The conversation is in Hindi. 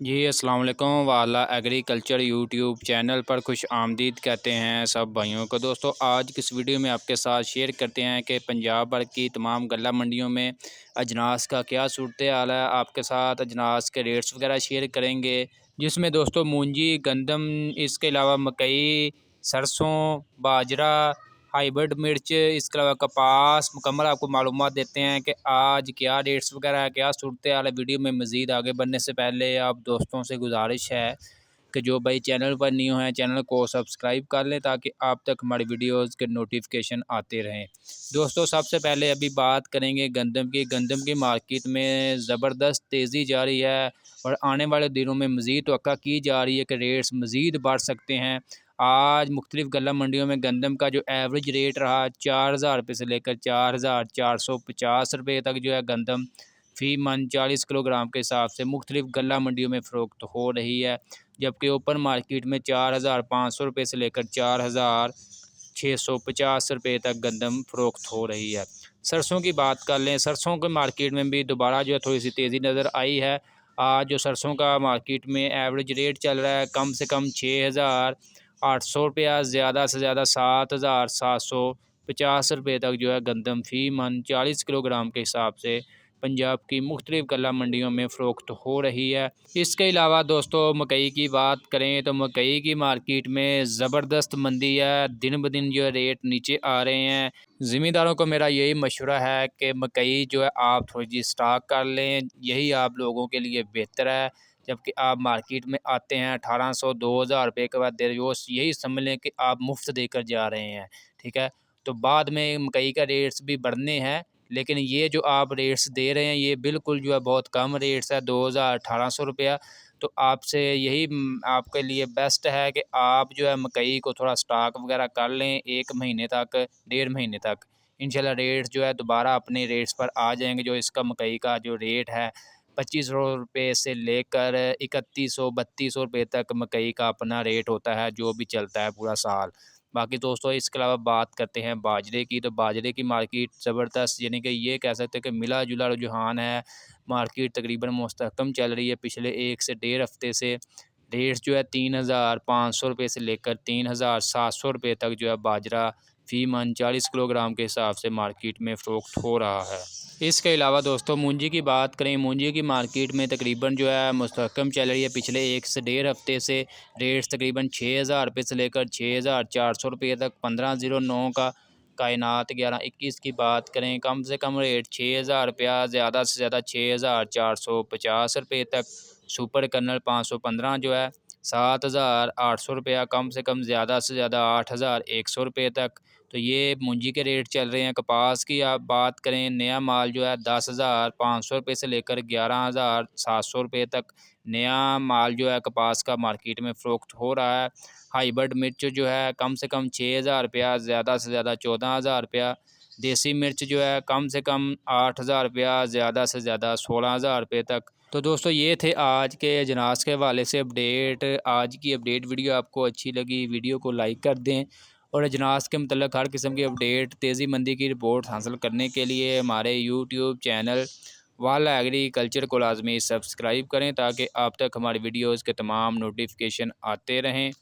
जी अस्सलाम वालेकुम वाला एग्रीकल्चर यूट्यूब चैनल पर खुश आमदीद कहते हैं सब भाइयों को। दोस्तों आज की इस वीडियो में आपके साथ शेयर करते हैं कि पंजाब भर की तमाम गल्ला मंडियों में अजनास का क्या सूरत हाल है। आपके साथ अजनास के रेट्स वगैरह शेयर करेंगे, जिसमें दोस्तों मूंजी, गंदम, इसके अलावा मकई, सरसों, बाजरा, हाइब्रिड मिर्च, इसके अलावा कपास मुकम्मल आपको मालूमात देते हैं कि आज क्या रेट्स वगैरह है, क्या सूरत हाल है। वीडियो में मज़ीद आगे बढ़ने से पहले आप दोस्तों से गुजारिश है कि जो भाई चैनल पर न्यू हैं चैनल को सब्सक्राइब कर लें ताकि आप तक हमारी वीडियोज़ के नोटिफिकेशन आते रहें। दोस्तों सबसे पहले अभी बात करेंगे गंदम की। गंदम की मार्केट में ज़बरदस्त तेज़ी जारी है और आने वाले दिनों में मज़ीद तवक्का की जा रही है कि रेट्स मज़ीद बढ़ सकते हैं। आज मुख्तलिफ़ गल्ला मंडियों में गंदम का जो एवरेज रेट रहा 4000 रुपये से लेकर 4450 रुपये तक जो है गंदम फ़ी मन 40 किलोग्राम के हिसाब से मुख्तलिफ़ गल्ला मंडियों में फ़रोख्त हो रही है। जबकि ओपन मार्केट में 4500 रुपये से लेकर 4650 रुपये तक गंदम फ़रोख्त हो रही है। सरसों की बात कर लें, सरसों के मार्केट में भी दोबारा जो है थोड़ी सी तेज़ी नज़र आई है। आज जो सरसों का मार्केट में एवरेज रेट चल रहा है कम से कम 6800 रुपया, ज़्यादा से ज़्यादा 7750 रुपये तक जो है गंदम फ़ी मन 40 किलोग्राम के हिसाब से पंजाब की मुख्तलिफ़ गल्ला मंडियों में फ़रोख्त हो रही है। इसके अलावा दोस्तों मकई की बात करें तो मकई की मार्केट में ज़बरदस्त मंदी है, दिन ब दिन जो है रेट नीचे आ रहे हैं। ज़मींदारों को मेरा यही मशवरा है कि मकई जो है आप थोड़ी जी स्टॉक कर लें, यही आप लोगों के लिए बेहतर है। जबकि आप मार्केट में आते हैं 1800-2000 रुपये के बाद दे वो यही समझ लें कि आप मुफ्त देकर जा रहे हैं, ठीक है। तो बाद में मकई का रेट्स भी बढ़ने हैं, लेकिन ये जो आप रेट्स दे रहे हैं ये बिल्कुल जो है बहुत कम रेट्स है, 2800 रुपया। तो आपसे यही आपके लिए बेस्ट है कि आप जो है मकई को थोड़ा स्टॉक वगैरह कर लें 1 महीने तक, 1.5 महीने तक। इंशाल्लाह रेट्स जो है दोबारा अपने रेट्स पर आ जाएंगे। जो इसका मकई का जो रेट है 2500 रुपये से लेकर 3100-3200 रुपये तक मकई का अपना रेट होता है, जो भी चलता है पूरा साल। बाकी दोस्तों इसके अलावा बात करते हैं बाजरे की। तो बाजरे की मार्केट ज़बरदस्त, यानी कि ये कह सकते हैं कि मिला जुला रुझान है। मार्केट तकरीबन मुस्तहकम चल रही है पिछले 1 से डेढ़ हफ्ते से। रेट्स जो है 3500 रुपये से लेकर 3700 रुपये तक जो है बाजरा फ़ी मन 40 किलोग्राम के हिसाब से मार्केट में फ़रोख्त हो रहा है। इसके अलावा दोस्तों मूंजी की बात करें, मूंजी की मार्केट में तकरीबन जो है मुस्तहकम चल रही है पिछले 1 से डेढ़ हफ्ते से। रेट्स तकरीबन 6000 रुपये से लेकर 6400 रुपये तक। 1509 का कायनात 1121 की बात करें, कम से कम रेट 6000 रुपया, ज़्यादा से ज़्यादा 6450 रुपये तक। सुपर कर्नल 515 जो है 7800 रुपया, कम से कम ज़्यादा से ज़्यादा 8100 रुपये तक। तो ये मूंजी के रेट चल रहे हैं। कपास की आप बात करें, नया माल जो है 10,500 रुपये से लेकर 11,700 रुपये तक नया माल जो है कपास का मार्केट में फ़रोख्त हो रहा है। हाइब्रिड मिर्च जो है कम से कम 6000 रुपया, ज़्यादा से ज़्यादा 14,000 रुपया। देसी मिर्च जो है कम से कम 8000 रुपया, ज़्यादा से ज़्यादा 16,000 रुपये तक। तो दोस्तों ये थे आज के अजनास के हवाले से अपडेट। आज की अपडेट वीडियो आपको अच्छी लगी, वीडियो को लाइक कर दें और अजनास के मतलब हर किस्म की अपडेट, तेज़ी मंदी की रिपोर्ट हासिल करने के लिए हमारे यूट्यूब चैनल वाला एग्रीकल्चर को लाजमी सब्सक्राइब करें ताकि आप तक हमारी वीडियोज़ के तमाम नोटिफिकेशन आते रहें।